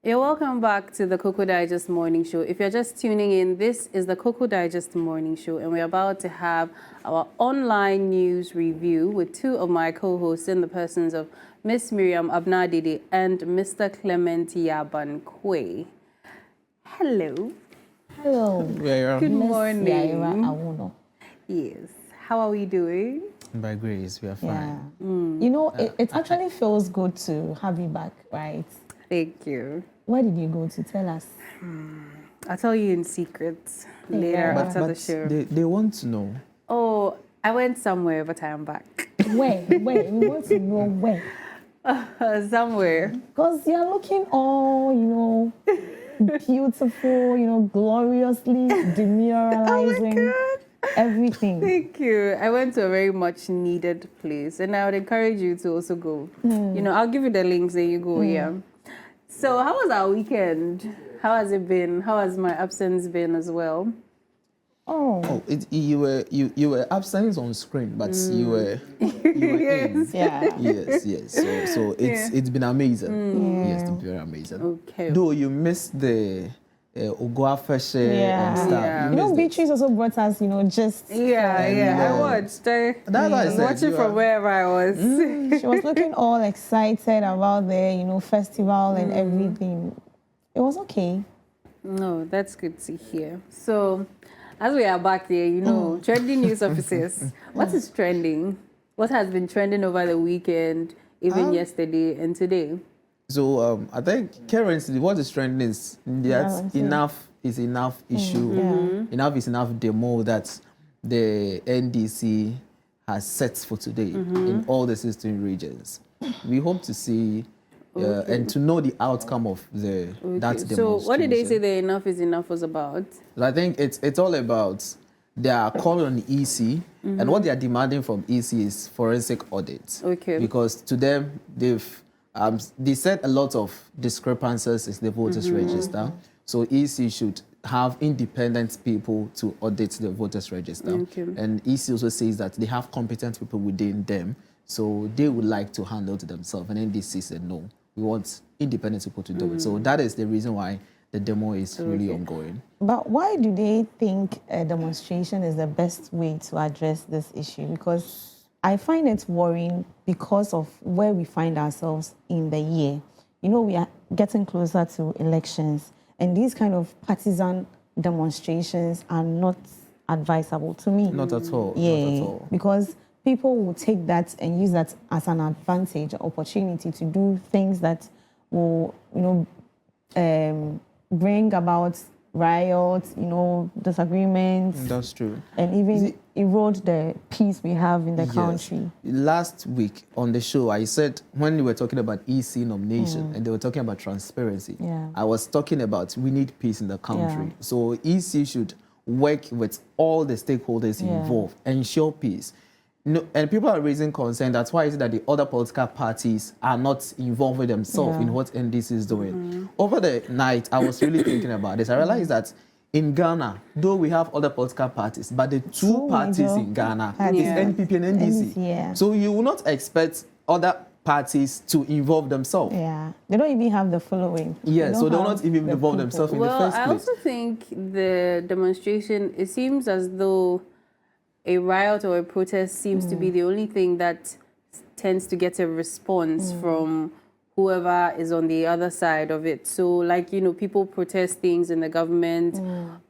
You're welcome back to the Cocoa Digest Morning Show. If you're just tuning in, this is the Cocoa Digest Morning Show, and we're about to have our online news review with two of my co-hosts in the persons of Miss Miriam Abnadidi and Mr. Clement Yabankwe. Hello. Hello. Good morning. Yes. Yes. How are we doing? By grace, we are fine. You know, it actually feels good to have you back, right? Thank you. Where did you go to? Tell us. I'll tell you in secret later after the show. They want to know. Oh, I went somewhere, but I am back. Where? We want to know where. Somewhere. Because you're looking all, beautiful, gloriously demoralizing everything. Thank you. I went to a very much needed place, and I would encourage you to also go. I'll give you the links, then you go, yeah. So how was our weekend? How has it been? How has my absence been as well? You were absent on screen, but you were in. Yeah. Yes. So it's been amazing. Yes, it's been very amazing. Okay. Though you missed the Ogua Feshe and stuff. Yeah. Beatrice also brought us, just... I watched. That's why I said watching from wherever I was. She was looking all excited about the, festival and everything. It was okay. No, that's good to hear. So, as we are back there, trending news officers. What is trending? What has been trending over the weekend, even yesterday and today? So I think currently what is trending is that enough is enough issue. Enough is enough demo that the NDC has set for today in all the 16 regions. We hope to see and to know the outcome of that demonstration. So what did they say the enough is enough was about? I think it's all about their call on EC, and what they are demanding from EC is forensic audits. Okay. Because to them, they said a lot of discrepancies in the voters register. So EC should have independent people to audit the voters register. Okay. And EC also says that they have competent people within them, so they would like to handle it themselves. And NDC said, no, we want independent people to do it. So that is the reason why the demo is really ongoing. But why do they think a demonstration is the best way to address this issue? Because I find it worrying because of where we find ourselves in the year. We are getting closer to elections, and these kind of partisan demonstrations are not advisable to me. Not at all. Yeah, not at all. Because people will take that and use that as an advantage, opportunity to do things that will, bring about riots, disagreements. That's true. And even erode the peace we have in the country. Last week on the show, I said, when we were talking about EC nomination and they were talking about transparency, I was talking about we need peace in the country. So EC should work with all the stakeholders involved, ensure peace. And people are raising concern. That's why is it that the other political parties are not involved with themselves in what NDC is doing. Over the night, I was really thinking about this. I realized that in Ghana, though we have other political parties, but the two parties in Ghana is NPP and NDC. So you will not expect other parties to involve themselves. Yeah, they don't even have the following. Yeah, so they will not even involve themselves in the first place. I also think the demonstration, it seems as though a riot or a protest seems to be the only thing that tends to get a response from whoever is on the other side of it. So, people protest things in the government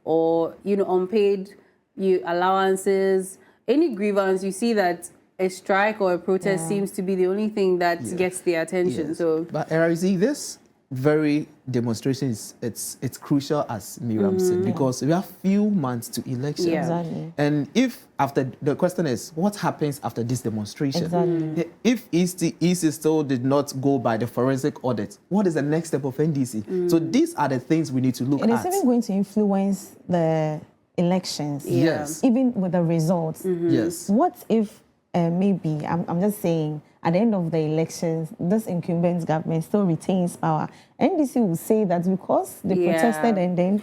or, unpaid allowances, any grievance, you see that a strike or a protest seems to be the only thing that gets the attention. Yes. So, but RIZ, this very demonstration it's crucial, as Miriam said, because we have few months to elections. Exactly. And if after the question is what happens after this demonstration? Exactly. If EC still did not go by the forensic audit, what is the next step of NDC? So these are the things we need to look at. And it's even going to influence the elections. Yes. Even with the results. Yes. What if maybe, I'm just saying, at the end of the elections, this incumbent government still retains power. NDC will say that because they protested and then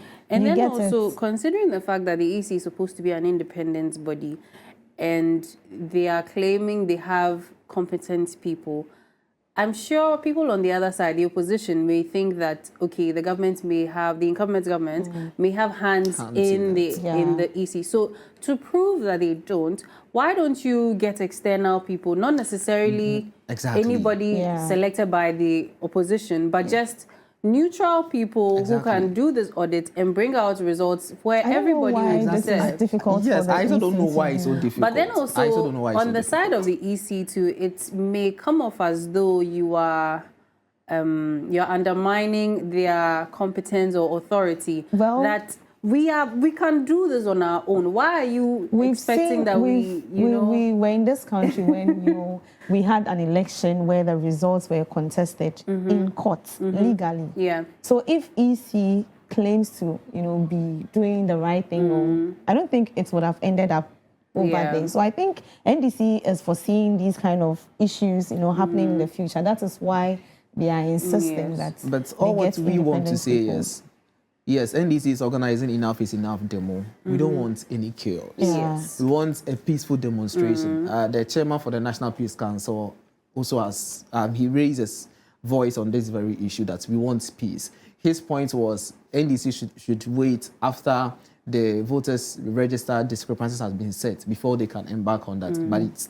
also considering the fact that the EC is supposed to be an independent body and they are claiming they have competent people, I'm sure people on the other side, the opposition, may think that okay, the incumbent government may have hands in the EC. So to prove that they don't, why don't you get external people, not necessarily anybody selected by the opposition, but just neutral people who can do this audit and bring out results where everybody will be served. Difficult. Yes, I also don't know why it's so difficult. But then also on the side of the EC too, it may come off as though you are you're undermining their competence or authority. Well, that we can do this on our own. Why are you expecting that we were in this country when we had an election where the results were contested in court legally. Yeah. So if EC claims to be doing the right thing, I don't think it would have ended up over there. So I think NDC is foreseeing these kind of issues happening in the future. That is why they are insisting that. But all what we want to say is, yes, NDC is organizing enough is enough demo. We don't want any chaos. Yes. We want a peaceful demonstration. The chairman for the National Peace Council also has, he raises voice on this very issue that we want peace. His point was NDC should wait after the voters register discrepancies has been set before they can embark on that. But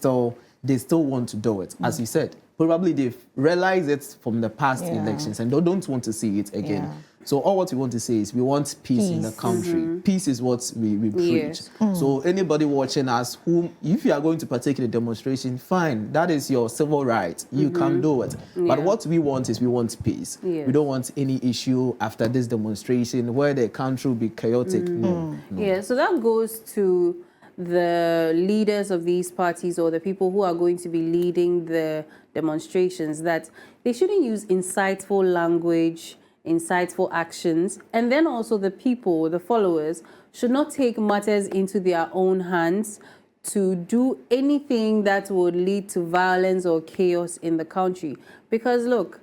they still want to do it. As you said, probably they've realized it from the past elections and they don't want to see it again. So all what we want to say is we want peace in the country. Peace is what we preach. So anybody watching us, if you are going to partake in a demonstration, fine, that is your civil right. You can do it. But what we want is we want peace. We don't want any issue after this demonstration where the country will be chaotic. No. Yeah, so that goes to the leaders of these parties or the people who are going to be leading the demonstrations, that they shouldn't use insightful language, insightful actions, and then also the people, the followers, should not take matters into their own hands to do anything that would lead to violence or chaos in the country. Because look,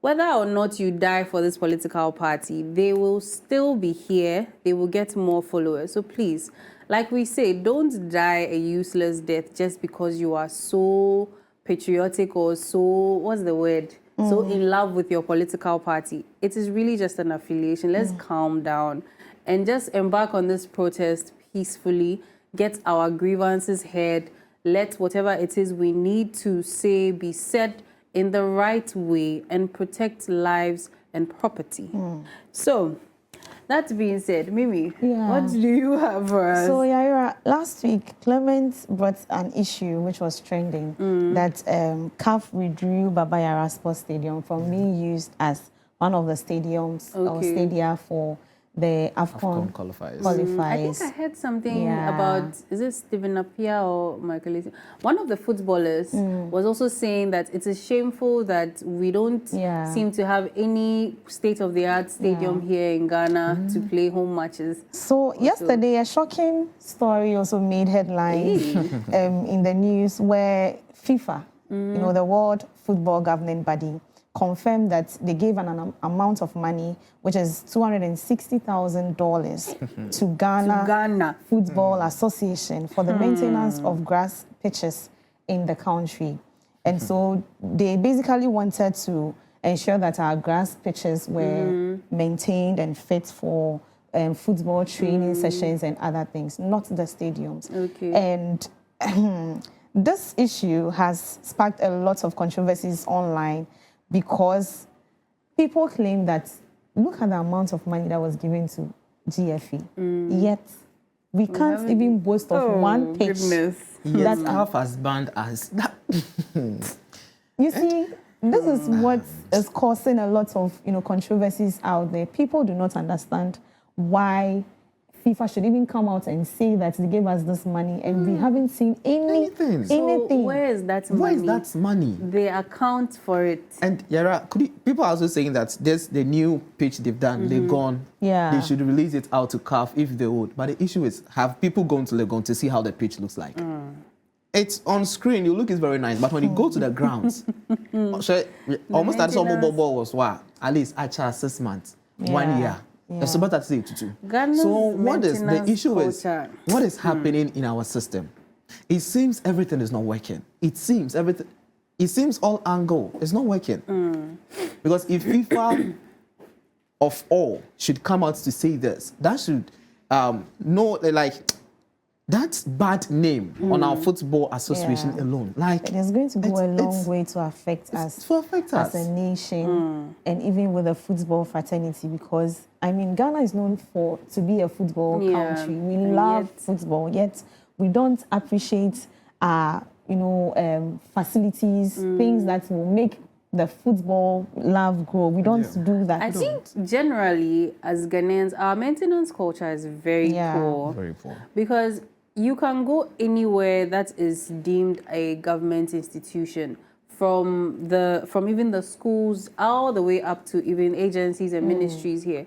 whether or not you die for this political party, they will still be here, they will get more followers. So please, like we say, don't die a useless death just because you are so patriotic or so, what's the word? So in love with your political party. It is really just an affiliation. Let's calm down and just embark on this protest peacefully, get our grievances heard, let whatever it is we need to say be said in the right way and protect lives and property. So, that being said, Mimi, what do you have for us? So, Yaira, last week, Clement brought an issue which was trending, that CAF withdrew Baba Yara Sports Stadium from being used as one of the stadiums or stadia for the AFCON qualifiers. I think I heard something about, is it Stephen Appiah or Michael? One of the footballers was also saying that it is shameful that we don't seem to have any state-of-the-art stadium here in Ghana to play home matches. So yesterday, a shocking story also made headlines in the news where FIFA, the World Football Governing Body, confirmed that they gave an amount of money, which is $260,000 to Ghana Football Association for the maintenance of grass pitches in the country. And so they basically wanted to ensure that our grass pitches were maintained and fit for football training sessions and other things, not the stadiums. And this issue has sparked a lot of controversies online, because people claim that, look at the amount of money that was given to GFA, yet we can't even boast of one pitch. Yes, half as banned as that. You see, this is what is causing a lot of controversies out there. People do not understand why FIFA should even come out and say that they gave us this money and we haven't seen anything. So where is that money? Where is that money? They account for it. And Yara, people are also saying that there's the new pitch they've done, Legon. They should release it out to CAF if they would. But the issue is, have people gone to Legon to see how the pitch looks like? It's on screen, you look, it's very nice. But when you go to the grounds, almost that summer ball was what? At least I charge 6 months, 1 year. It's about to say it too. So what is the issue culture. Is what is happening in our system? It seems everything is not working. It seems everything. it seems all angle. It's not working. Because if FIFA of all should come out to say this, that should know, like, that's bad name on our football association alone. Like, it is going to go a long way to affect us as a nation, and even with the football fraternity, because I mean Ghana is known to be a football country. We love football, yet we don't appreciate facilities, things that will make the football love grow. We don't do that. I think generally as Ghanaians, our maintenance culture is very poor. Very poor. Because you can go anywhere that is deemed a government institution, from even the schools all the way up to even agencies and ministries here.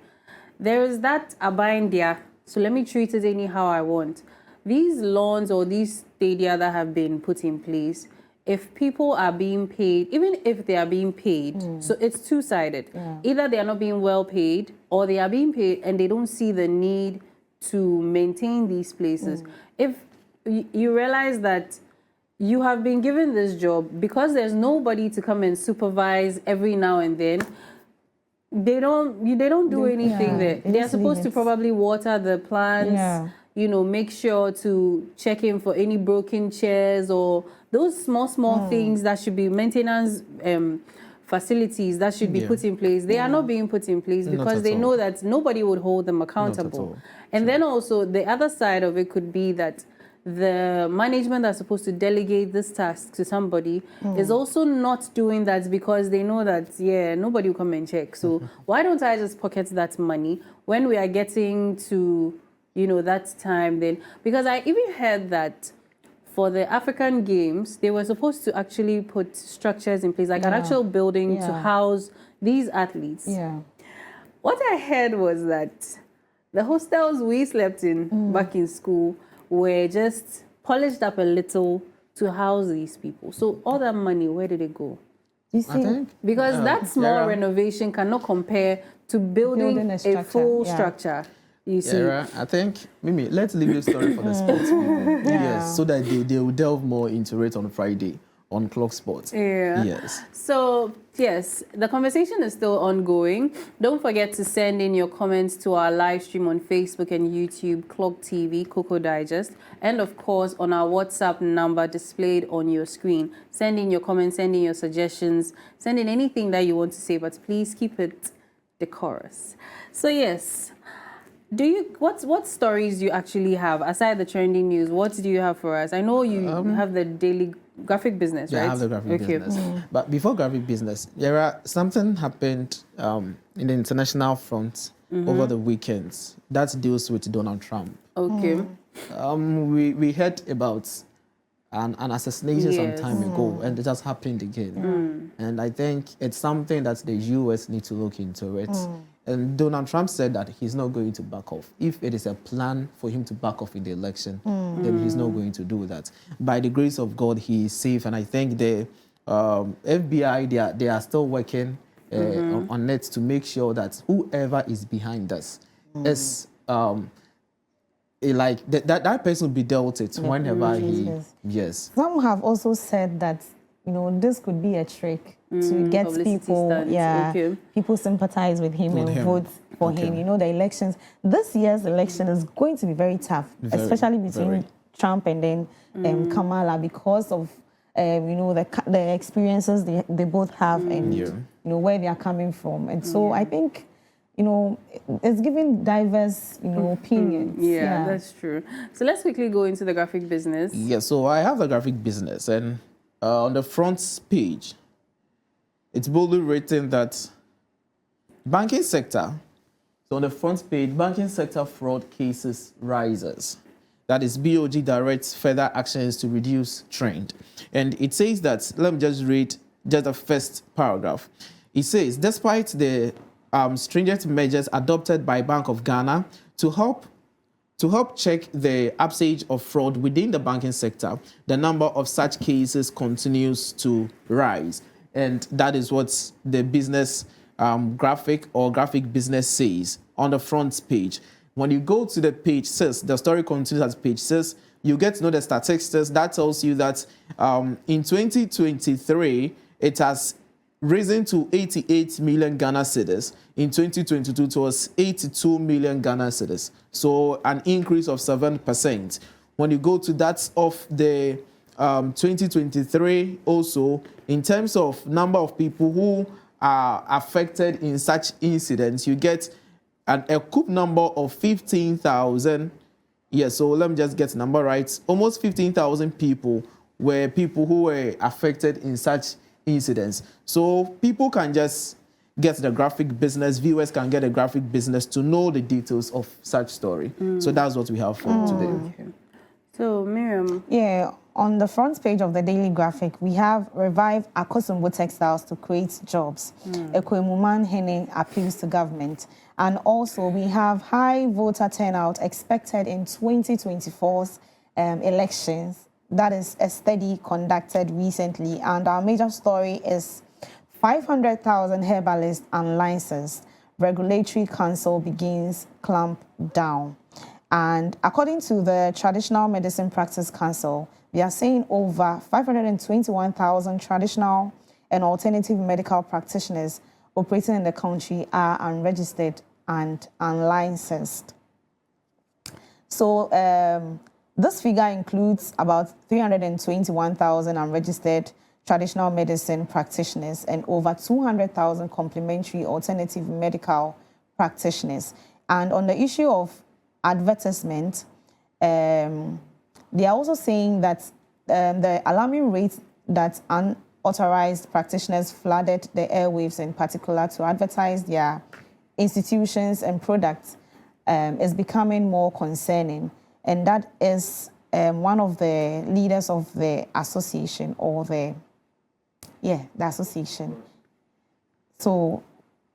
There is that abindia, so let me treat it anyhow I want. These lawns or these stadia that have been put in place, if people are being paid, even if they are being paid, so it's two-sided. Either they are not being well paid, or they are being paid and they don't see the need to maintain these places. If you realize that you have been given this job, because there's nobody to come and supervise every now and then, they don't do anything there. They are supposed to probably water the plants, make sure to check in for any broken chairs or those small things that should be maintenance facilities that should be put in place. They are not being put in place because they know that nobody would hold them accountable. And then also the other side of it could be that the management that's supposed to delegate this task to somebody is also not doing that because they know that, nobody will come and check. So why don't I just pocket that money when we are getting to, that time then? Because I even heard that for the African Games, they were supposed to actually put structures in place, like an actual building to house these athletes. What I heard was that the hostels we slept in back in school were just polished up a little to house these people. So all that money, where did it go? You see, because that small renovation cannot compare to building a full structure. You see, I think, Mimi, let's leave this story for the sports people. Yes, so that they will delve more into it on Friday on Clock Sports. Yes. So, yes, the conversation is still ongoing. Don't forget to send in your comments to our live stream on Facebook and YouTube, Clock TV, Cocoa Digest, and of course on our WhatsApp number displayed on your screen. Send in your comments, send in your suggestions, send in anything that you want to say, but please keep it decorous. So, yes. What stories do you actually have aside the trending news? What do you have for us? I know you have the daily graphic business, right? I have the graphic business. But before graphic business, something happened in the international front over the weekends that deals with Donald Trump. Okay. We heard about an assassination some time ago, and it has happened again. And I think it's something that the US need to look into it. And Donald Trump said that he's not going to back off. If it is a plan for him to back off in the election, then he's not going to do that. By the grace of God, he is safe. And I think the FBI, they are still working on it to make sure that whoever is behind us is like that person will be dealt with whenever he. Yes. Some have also said that this could be a trick to get people, people sympathize with him and vote for him. The elections, this year's election is going to be very tough, especially between Trump and then Kamala, because of the experiences they both have and where they are coming from. And so I think it's giving diverse opinions. Yeah, that's true. So let's quickly go into the graphic business. Yeah, so I have a graphic business, and on the front page, it's boldly written that banking sector. So on the front page, banking sector fraud cases rises. That is, BOG directs further actions to reduce trend. And it says that, let me just read just the first paragraph. It says, despite the stringent measures adopted by Bank of Ghana to help check the upsurge of fraud within the banking sector, the number of such cases continues to rise. And that is what the business graphic business says on the front page. When you go to the page 6, the story continues at page 6, you get to know the statistics. That tells you that in 2023, it has risen to 88 million Ghana cedis. In 2022, it was 82 million Ghana cedis. So an increase of 7%. When you go to that of the 2023 also, in terms of number of people who are affected in such incidents, you get a coup number of 15,000. Yes, so let me just get the number right. Almost 15,000 people were people who were affected in such incidents. So people can just get the graphic business, viewers can get a graphic business to know the details of such story. So that's what we have for today. Okay. So, Miriam. Yeah, on the front page of the Daily Graphic, we have revive Akosombo Textiles to create jobs. Ekwemuman Hene appeals to government. And also, we have high voter turnout expected in 2024's elections. That is a study conducted recently. And our major story is 500,000 herbalists unlicensed. Regulatory Council begins clamp down. And according to the Traditional Medicine Practice Council, we are saying over 521,000 traditional and alternative medical practitioners operating in the country are unregistered and unlicensed. So this figure includes about 321,000 unregistered traditional medicine practitioners and over 200,000 complementary alternative medical practitioners. And on the issue of advertisement, they are also saying that the alarming rate that unauthorized practitioners flooded the airwaves in particular to advertise their institutions and products is becoming more concerning. And that is one of the leaders of the association or the association. So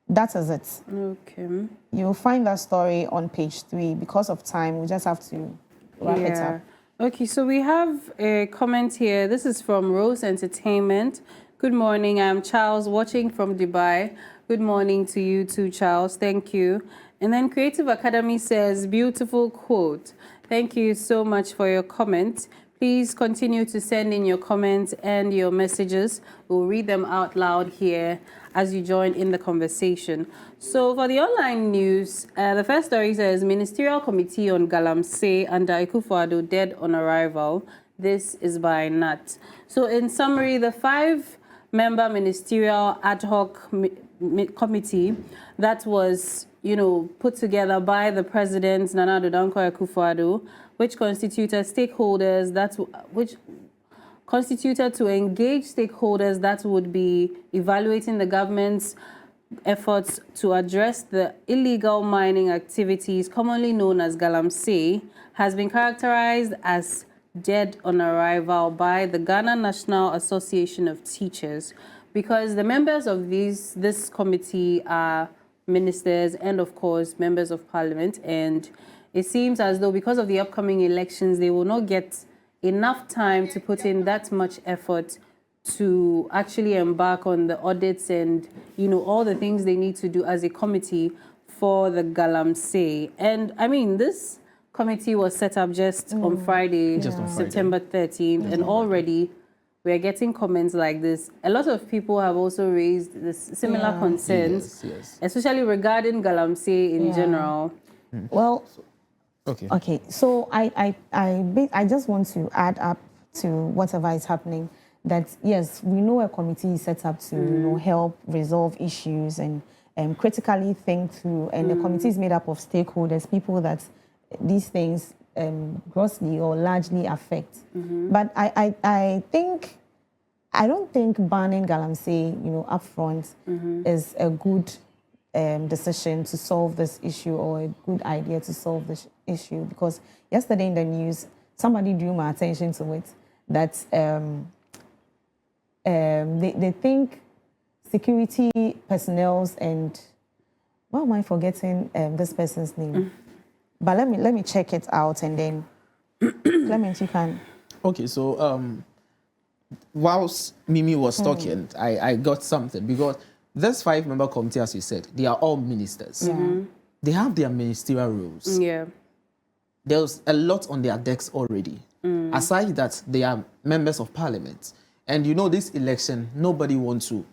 that is it. Okay. You'll find that story on page 3. Because of time, we just have to wrap it up. Okay, so we have a comment here. This is from Rose Entertainment. Good morning. I'm Charles, watching from Dubai. Good morning to you too, Charles. Thank you. And then Creative Academy says, beautiful quote. Thank you so much for your comment. Please continue to send in your comments and your messages. We'll read them out loud here as you join in the conversation. So for the online news, the first story says, Ministerial Committee on Galamsey under Akufo-Addo dead on arrival. This is by GNAT. So in summary, the 5-member Ministerial ad hoc committee that was, put together by the President, Nana Addo Dankwa Akufo-Addo, which constituted to engage stakeholders that would be evaluating the government's efforts to address the illegal mining activities, commonly known as galamsey, has been characterized as dead on arrival by the Ghana National Association of Teachers, because the members of this committee are ministers and, of course, members of parliament. And it seems as though because of the upcoming elections, they will not get enough time to put in that much effort to actually embark on the audits and, all the things they need to do as a committee for the galamsey. And I mean, this committee was set up just on Friday, September 13th, and already we're getting comments like this. A lot of people have also raised this similar concerns, especially regarding galamsey in general. Well, okay. So I just want to add up to whatever is happening. That yes, we know a committee is set up to help resolve issues and critically think through. And the committee is made up of stakeholders, people that these things grossly or largely affect. But I don't think banning galamsey, up front is a good decision to solve this issue or a good idea to solve this issue, because yesterday in the news, somebody drew my attention to it that they think security personnel and why am I forgetting this person's name? But let me check it out and then Clement, you can. Okay, so whilst Mimi was talking, I got something, because this 5-member committee, as you said, they are all ministers. They have their ministerial roles. Yeah. There's a lot on their decks already. Aside that, they are members of parliament. And you know, this election, nobody wants to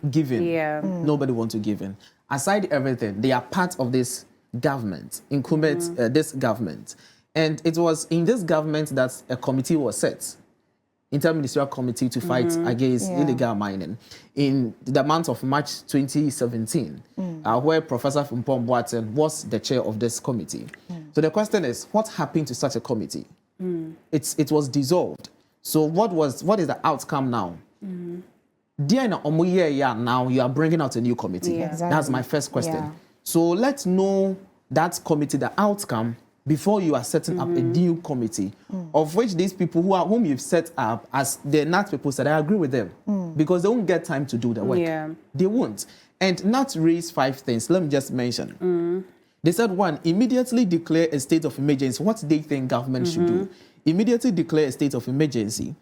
give in. Yeah. Nobody wants to give in. Aside everything, they are part of this government, incumbent this government. And it was in this government that a committee was set, Interministerial Committee to fight against illegal mining in the month of March 2017, where Professor Frimpong Boateng was the chair of this committee. So the question is, what happened to such a committee? It was dissolved. So what is the outcome now? Now you are bringing out a new committee. Yeah. Exactly. That's my first question. Yeah. So let's know that committee, the outcome, before you are setting up a new committee, of which these people whom you've set up, as the GNAT people said, I agree with them, because they won't get time to do the work. Yeah. They won't. And GNAT raised 5 things. Let me just mention. They said, 1, immediately declare a state of emergency. What they think government should do. Immediately declare a state of emergency.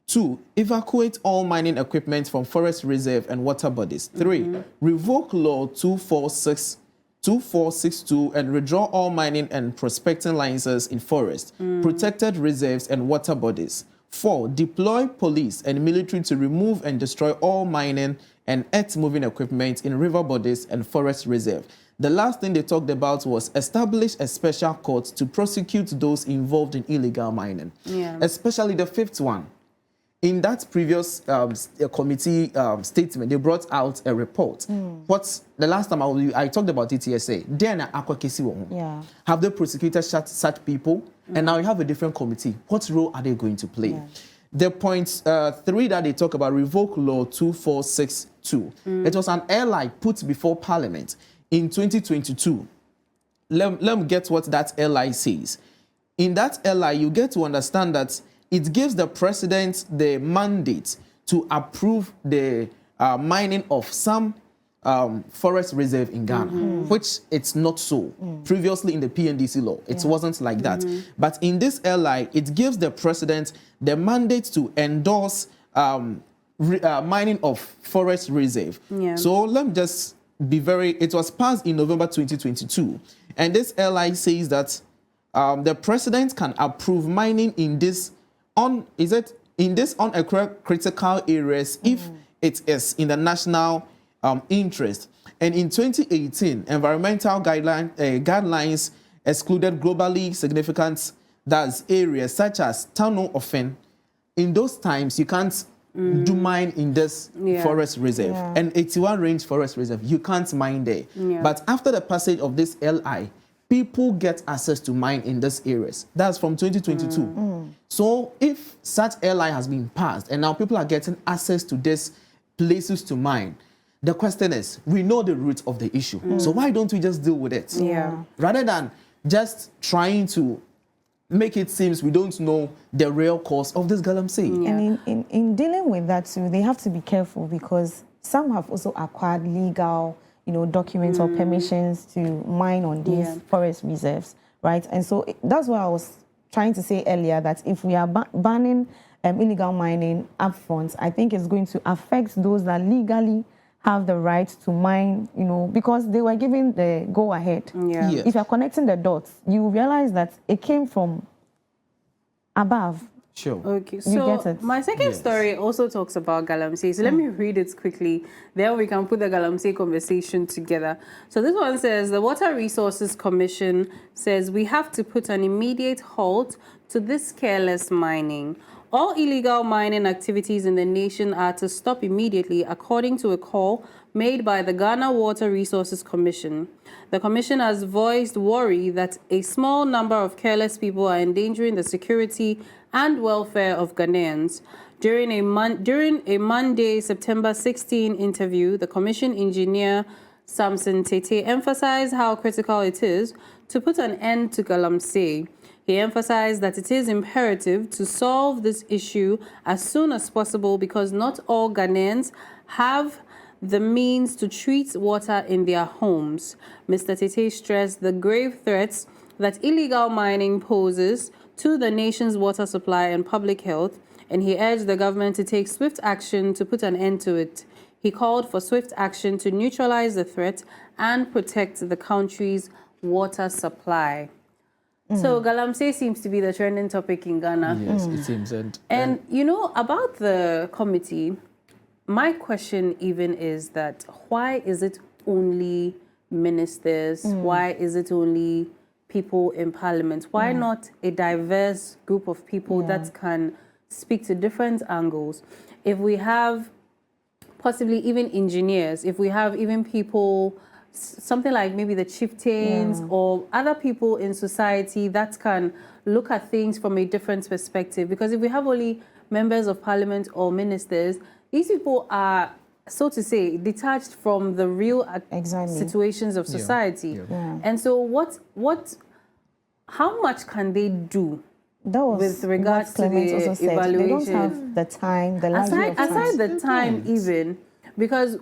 2, evacuate all mining equipment from forest reserve and water bodies. 3, revoke law 2462 and withdraw all mining and prospecting licenses in forest, protected reserves and water bodies. 4, deploy police and military to remove and destroy all mining and earth-moving equipment in river bodies and forest reserve. The last thing they talked about was establish a special court to prosecute those involved in illegal mining. Yeah. Especially the 5th one. In that previous committee statement, they brought out a report. What's the last time I talked about ETSA? Have they prosecuted such people? And now you have a different committee. What role are they going to play? Yeah. The point 3 that they talk about, revoke law 2462. It was an airline put before Parliament in 2022. Let me get what that airline says. In that airline, you get to understand that it gives the president the mandate to approve the mining of some forest reserve in Ghana, which it's not so. Previously in the PNDC law, it wasn't like that. But in this LI, it gives the president the mandate to endorse mining of forest reserve. Yeah. So let me just be it was passed in November 2022. And this LI says that the president can approve mining in this critical areas if it is in the national interest. And in 2018, environmental guidelines excluded globally significant areas such as Tano Ofen. In those times, you can't do mine in this forest reserve. And 81 Range Forest Reserve, you can't mine there. But after the passage of this LI, people get access to mine in these areas. That's from 2022. So if such LI has been passed and now people are getting access to these places to mine, the question is, we know the root of the issue. So why don't we just deal with it? Rather than just trying to make it seem we don't know the real cause of this galamsey. And in dealing with that too, they have to be careful because some have also acquired legal documents or permissions to mine on these forest reserves, right? And so that's what I was trying to say earlier, that if we are banning illegal mining up front, I think it's going to affect those that legally have the right to mine, because they were given the go-ahead. If you're connecting the dots, you realize that it came from above. Sure. Okay, You get so it? my second story also talks about galamsey. So let me read it quickly. Then we can put the galamsey conversation together. So this one says, the Water Resources Commission says we have to put an immediate halt to this careless mining. All illegal mining activities in the nation are to stop immediately, according to a call made by the Ghana Water Resources Commission. The Commission has voiced worry that a small number of careless people are endangering the security and welfare of Ghanaians. During a Monday, September 16 interview, the Commission engineer Samson Tete emphasized how critical it is to put an end to galamsey. He emphasized that it is imperative to solve this issue as soon as possible because not all Ghanaians have the means to treat water in their homes. Mr. Tete stressed the grave threats that illegal mining poses to the nation's water supply and public health, and he urged the government to take swift action to put an end to it. He called for swift action to neutralize the threat and protect the country's water supply. So galamsey seems to be the trending topic in Ghana. Yes, it seems. And you know, about the committee, my question even is that why is it only ministers? Why is it only people in parliament? Why not a diverse group of people that can speak to different angles? If we have possibly even engineers, if we have even people, something like maybe the chieftains or other people in society that can look at things from a different perspective. Because if we have only members of parliament or ministers, these people are, so to say, detached from the real situations of society. And so how much can they do with regards to the evaluation? They don't have the time, the luxury of time. Aside the time even, because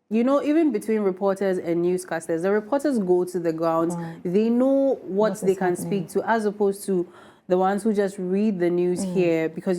you know, even between reporters and newscasters, the reporters go to the ground. They know what they can speak to, as opposed to the ones who just read the news here. Because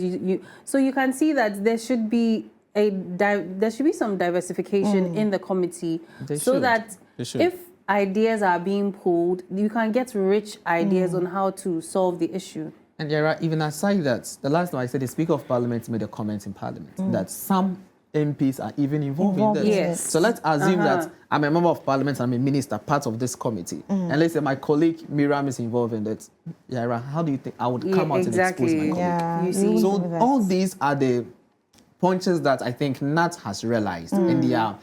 so you can see that there should be some diversification in the committee, that if ideas are being pulled, you can get rich ideas on how to solve the issue. And even aside that, the last time I said the Speaker of Parliament made a comment in Parliament that some MPs are even involved in this. Yes. So let's assume that I'm a member of Parliament, I'm a minister, part of this committee. And let's say my colleague Miriam is involved in that. How do you think I would come out and expose my colleague? You see. So all these are the pointers that I think GNAT has realized, and they are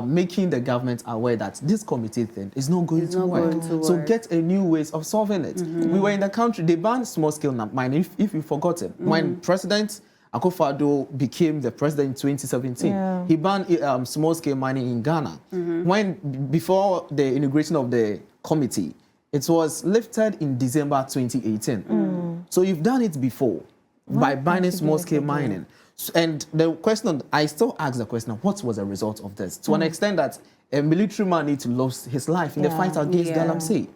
making the government aware that this committee thing is not going to work. So get a new ways of solving it. We were in the country, they banned small-scale mining, if you've forgotten. When President Akufo-Addo became the president in 2017. He banned small-scale mining in Ghana. Before the inauguration of the committee, it was lifted in December 2018. So you've done it before by banning small-scale mining. And the question, I still ask the question, what was the result of this? To an extent that a military man needs to lose his life in the fight against galamsey.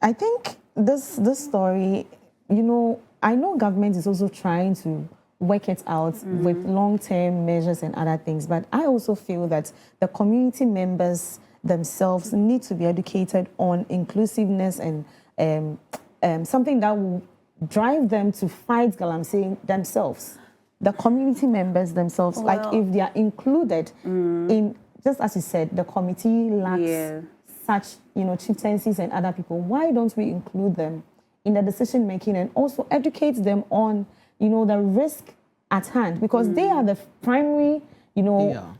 I think this story, you know, I know government is also trying to work it out with long-term measures and other things, but I also feel that the community members themselves need to be educated on inclusiveness and something that will drive them to fight galamsey themselves. The community members themselves, like if they are included in, just as you said, the committee lacks such, you know, chieftaincies and other people. Why don't we include them in the decision making and also educate them on, you know, the risk at hand, because they are the primary, you know,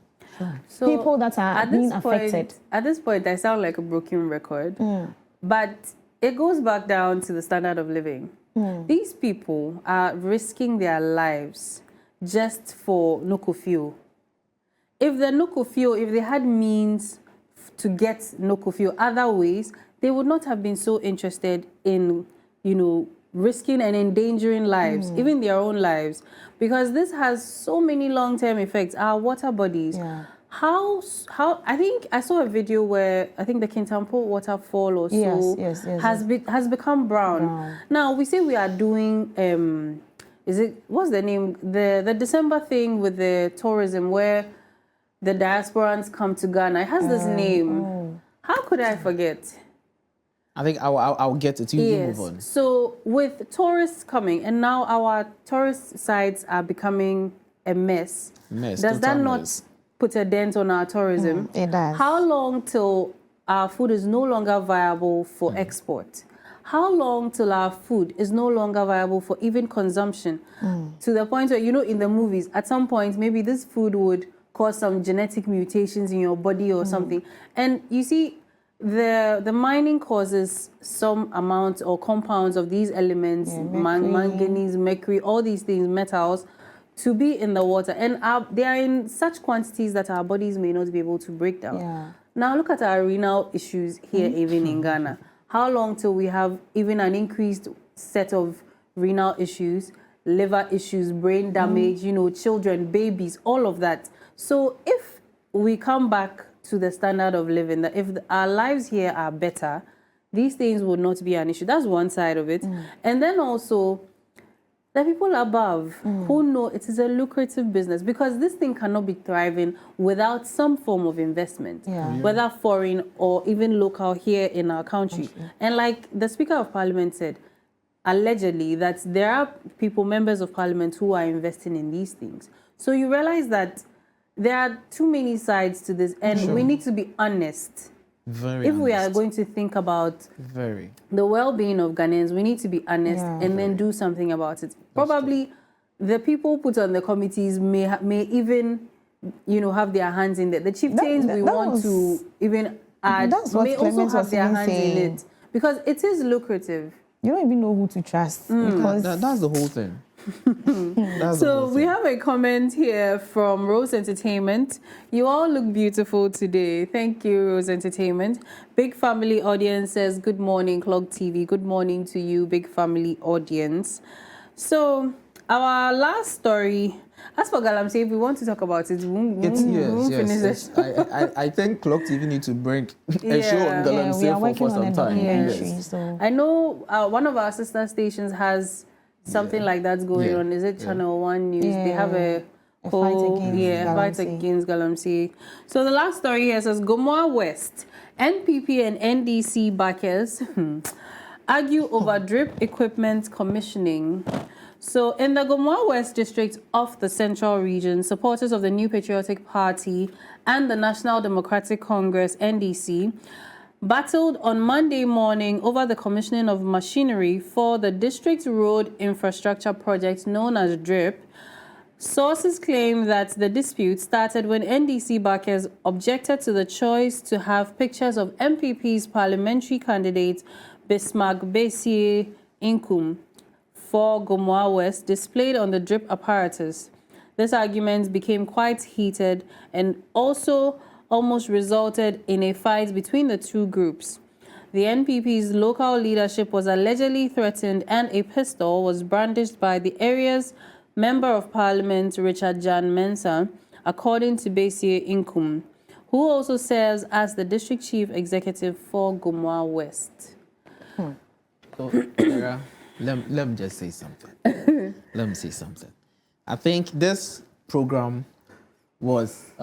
people that are being affected. At this point, I sound like a broken record, but it goes back down to the standard of living. These people are risking their lives just for nokofio. If the nokofio, if they had means to get nokofio other ways, they would not have been so interested in, you know, risking and endangering lives, even their own lives, because this has so many long-term effects. Our water bodies. How I think I saw a video where I think the Kintampo waterfall or so has become brown. Now we say we are doing what's the name, the December thing with the tourism where the diasporans come to Ghana. It has this name. How could I forget? I think I'll get it. You move on. So with tourists coming, and now our tourist sites are becoming a mess. Does that not put a dent on our tourism? It does. How long till our food is no longer viable for export? How long till our food is no longer viable for even consumption? To the point where, you know, in the movies, at some point, maybe this food would cause some genetic mutations in your body or something. And you see, the mining causes some amount or compounds of these elements, manganese, mercury, all these things, metals, to be in the water. And they are in such quantities that our bodies may not be able to break down. Now look at our renal issues here, even in Ghana. How long till we have even an increased set of renal issues, liver issues, brain damage, you know, children, babies, all of that. So if we come back to the standard of living, that if our lives here are better, these things would not be an issue. That's one side of it. And then also, the people above who know it is a lucrative business, because this thing cannot be thriving without some form of investment, whether foreign or even local here in our country. And like the Speaker of Parliament said, allegedly, that there are people, members of Parliament, who are investing in these things. So you realize that there are too many sides to this, and we need to be honest. Very if we are going to think about the well-being of Ghanaians, we need to be honest and then do something about it. Probably the people put on the committees may even, have their hands in it. The chieftains want to even add may also have their hands in it, because it is lucrative. You don't even know who to trust. Because that's the whole thing. So we have a comment here from Rose Entertainment. You all look beautiful today. Thank you, Rose Entertainment. Big Family Audience says, good morning, Clog TV. Good morning to you, Big Family Audience. So our last story, as for galamsey, if we want to talk about it, yes. I think Clog TV need to bring a show on galamsey for some time. Yes. So. I know one of our sister stations has something like that's going on. Is it Channel 1 News? They have a whole fight against galamsey. So the last story here says, Gomoa West, NPP and NDC backers argue over drip equipment commissioning. So in the Gomoa West district of the Central Region, supporters of the New Patriotic Party and the National Democratic Congress, NDC, battled on Monday morning over the commissioning of machinery for the district road infrastructure project known as DRIP. Sources claim that the dispute started when NDC backers objected to the choice to have pictures of MPP's parliamentary candidate Bismarck Besie Inkum for Gomoa West displayed on the DRIP apparatus. This argument became quite heated and also almost resulted in a fight between the two groups. The NPP's local leadership was allegedly threatened, and a pistol was brandished by the area's Member of Parliament, Richard Jan Mensah, according to Besie Inkum, who also serves as the district chief executive for Gomoa West. So, Sarah, let me just say something. Let me say something. I think this program was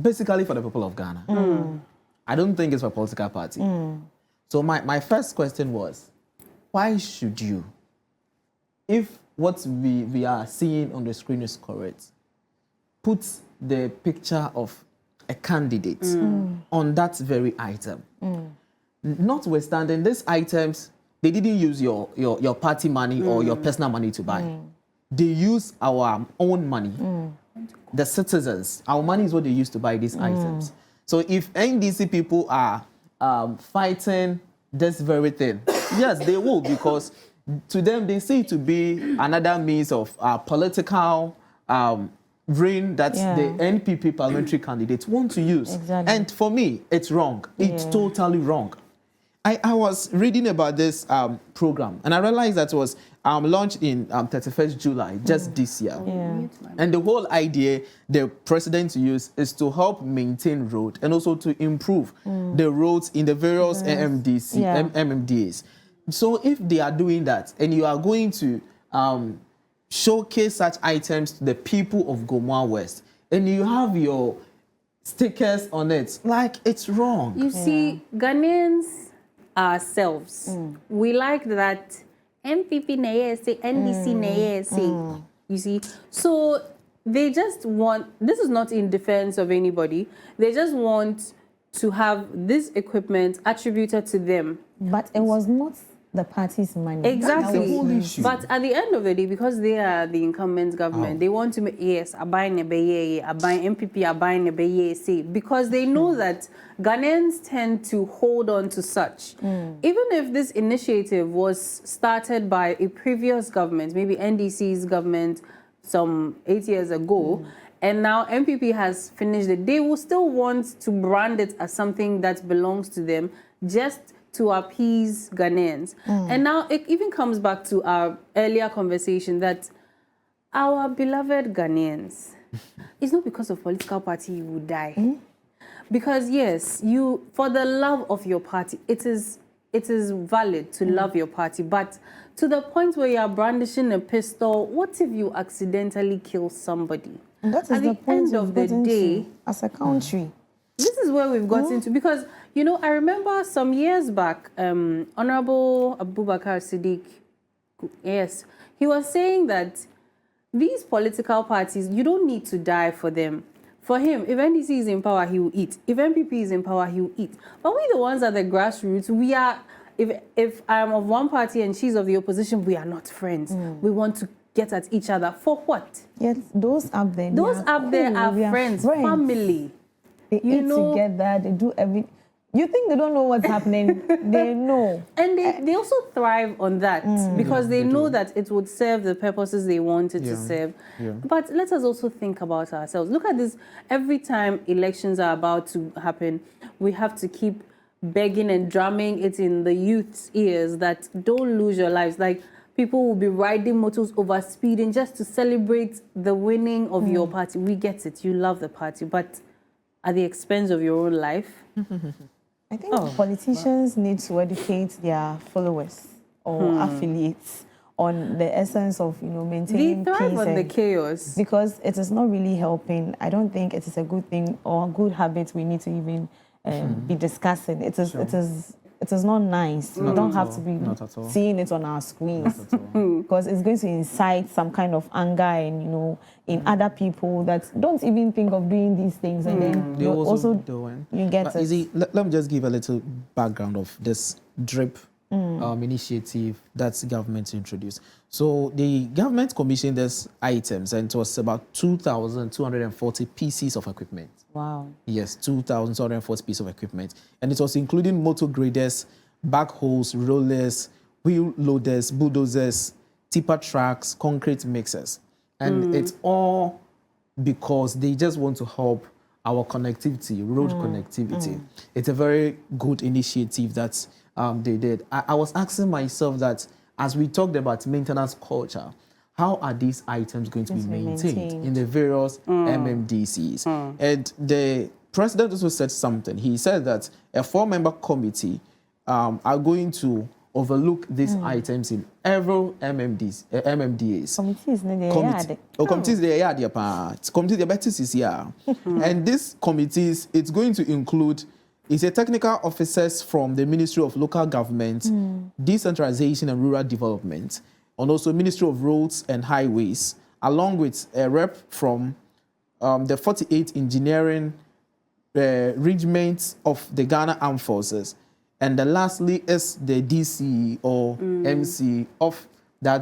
basically for the people of Ghana. I don't think it's for a political party. So my first question was, why should you, if what we are seeing on the screen is correct, put the picture of a candidate on that very item? Notwithstanding, these items, they didn't use your party money or your personal money to buy. They use our own money. The citizens, our money is what they use to buy these items. So if NDC people are fighting this very thing, yes, they will, because to them they see it to be another means of political reign that the NPP parliamentary candidates want to use. Exactly. And for me, it's wrong. It's totally wrong. I was reading about this program, and I realized that it was launched in 31st July, just this year. And the whole idea the president used is to help maintain road and also to improve the roads in the various MMDAs. So if they are doing that, and you are going to showcase such items to the people of Gomoa West, and you have your stickers on it, like, it's wrong. You see, Ghanaians ourselves, we like that MPP na say, NDC na say. You see, so they just want, this is not in defense of anybody, they just want to have this equipment attributed to them. But it was not the party's money. Exactly. That's the whole issue. But at the end of the day, because they are the incumbent government, they want to make, yes, I buy Nebeye, I buy MPP, I buy Nebeye, say, because they know that Ghanaians tend to hold on to such. Even if this initiative was started by a previous government, maybe NDC's government some 8 years ago, and now MPP has finished it, they will still want to brand it as something that belongs to them, just to appease Ghanaians. And now it even comes back to our earlier conversation that our beloved Ghanaians, it's not because of political party you will die. Because yes, you, for the love of your party, it is valid to love your party, but to the point where you are brandishing a pistol. What if you accidentally kill somebody? And that is At the the point end of the day, as a country. this is where we've gotten to, because, you know, I remember some years back, Honorable Abubakar Siddiq, yes, he was saying that these political parties, you don't need to die for them. For him, if NDC is in power, he will eat. If MPP is in power, he will eat. But we the ones at the grassroots, we are, if I'm of one party and she's of the opposition, we are not friends. We want to get at each other. For what? Yes, those up there. Those up there are friends, family. They eat together, they do everything. You think they don't know what's happening? They know. And they also thrive on that because they know that it would serve the purposes they want it to serve. But let us also think about ourselves. Look at this. Every time elections are about to happen, we have to keep begging and drumming it in the youth's ears that don't lose your lives. Like, people will be riding motos over speeding just to celebrate the winning of your party. We get it. You love the party, but at the expense of your own life. I think politicians need to educate their followers or affiliates on the essence of, you know, maintaining They thrive peace on the chaos. because it is not really helping. I don't think it is a good thing or a good habit we need to even be discussing. It is not nice. We don't have to be seeing it on our screens because it's going to incite some kind of anger and, you know, in other people that don't even think of doing these things, and then They also doing. You get But it. you see, let me just give a little background of this DRIP initiative that government introduced. So the government commissioned these items, and it was about 2,240 pieces of equipment. Wow. Yes, 2,240 pieces of equipment. And it was including motor graders, backhoes, rollers, wheel loaders, bulldozers, tipper trucks, concrete mixers. And it's all because they just want to help our connectivity, road connectivity. It's a very good initiative that they did. I was asking myself that as we talked about maintenance culture, how are these items going to be maintained in the various MMDCs? And the president also said something. He said that a 4-member committee are going to overlook these items in every MMDAs. Committees they are there. Committees they better here. And these committees, it's going to include technical officers from the Ministry of Local Government, Decentralization and Rural Development, and also Ministry of Roads and Highways, along with a rep from the 48 Engineering Regiment of the Ghana Armed Forces. And then lastly is the DC or MC of that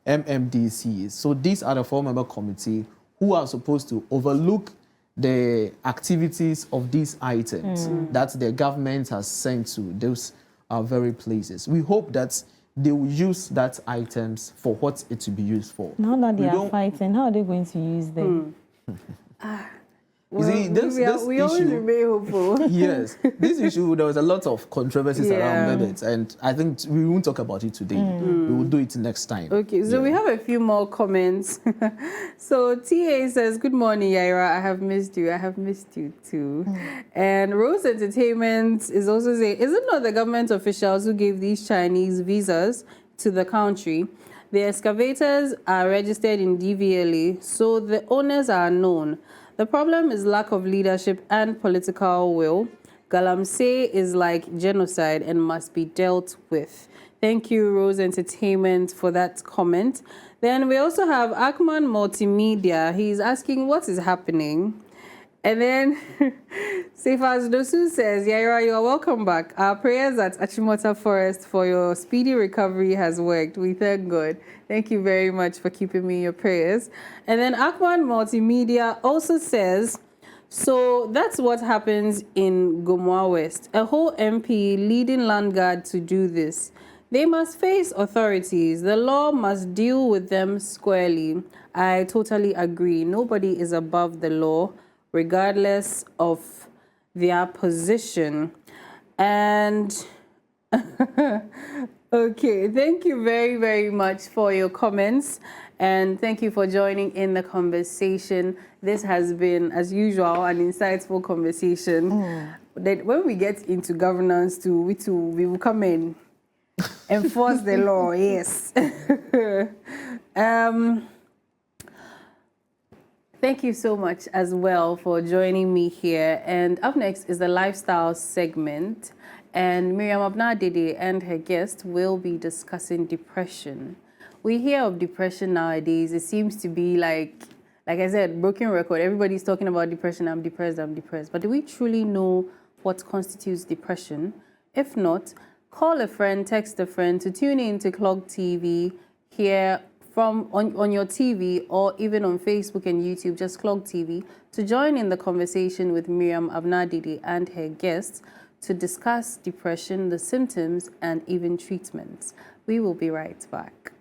MMDC. So these are the 4-member committee who are supposed to overlook the activities of these items that the government has sent to those very places. We hope that they will use that items for what it to be used for. Now that they are fighting, how are they going to use them? You see, we always remain hopeful. Yes, this issue, there was a lot of controversies around it, and I think we won't talk about it today. We will do it next time. Okay, so we have a few more comments. So TA says, good morning, Yaira. I have missed you. I have missed you too. And Rose Entertainment is also saying, is it not the government officials who gave these Chinese visas to the country? The excavators are registered in DVLA, so the owners are known. The problem is lack of leadership and political will. Galamsey is like genocide and must be dealt with. Thank you, Rose Entertainment, for that comment. Then we also have Akman Multimedia. He's asking what is happening. And then Sefas Dosu says, Yaira, you are welcome back. Our prayers at Achimota Forest for your speedy recovery has worked. We thank God. Thank you very much for keeping me in your prayers. And then Akman Multimedia also says, so that's what happens in Gomoa West. A whole MP leading land guard to do this. They must face authorities. The law must deal with them squarely. I totally agree. Nobody is above the law, regardless of their position. And okay, thank you very, very much for your comments. And thank you for joining in the conversation. This has been, as usual, an insightful conversation. That when we get into governance too, we will come in. Enforce the law, yes. Thank you so much as well for joining me here. And up next is the lifestyle segment. And Miriam Abnadede and her guest will be discussing depression. We hear of depression nowadays. It seems to be like I said, broken record. Everybody's talking about depression. I'm depressed. But do we truly know what constitutes depression? If not, call a friend, text a friend to tune in to Clog TV here on your TV or even on Facebook and YouTube, just Clog TV, to join in the conversation with Miriam Abnadede and her guests to discuss depression, the symptoms, and even treatments. We will be right back.